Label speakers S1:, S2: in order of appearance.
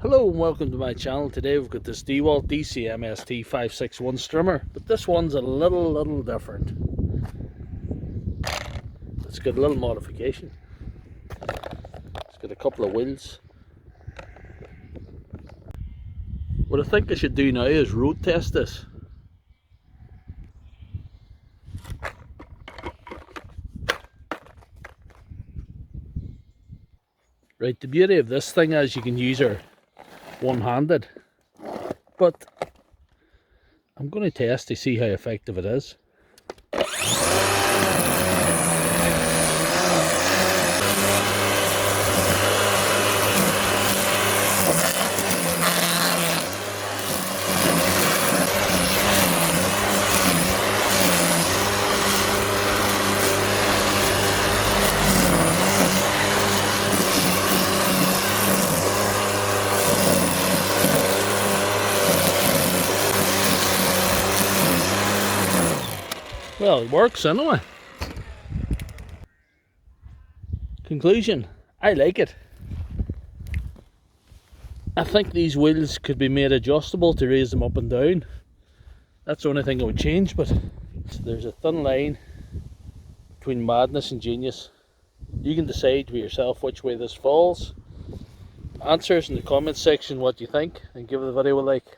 S1: Hello and welcome to my channel. Today we've got this Dewalt DCMST561 strimmer, but this one's a little different. It's got a little modification. It's got a couple of wheels. What I think I should do now is road test this. Right, the beauty of this thing is you can use her one-handed, but I'm going to test to see how effective it is. Well, it works anyway. Conclusion, I like it. I think these wheels could be made adjustable to raise them up and down. That's the only thing I would change, but there's a thin line between madness and genius. You can decide for yourself which way this falls. Answers in the comments section what you think, and give the video a like.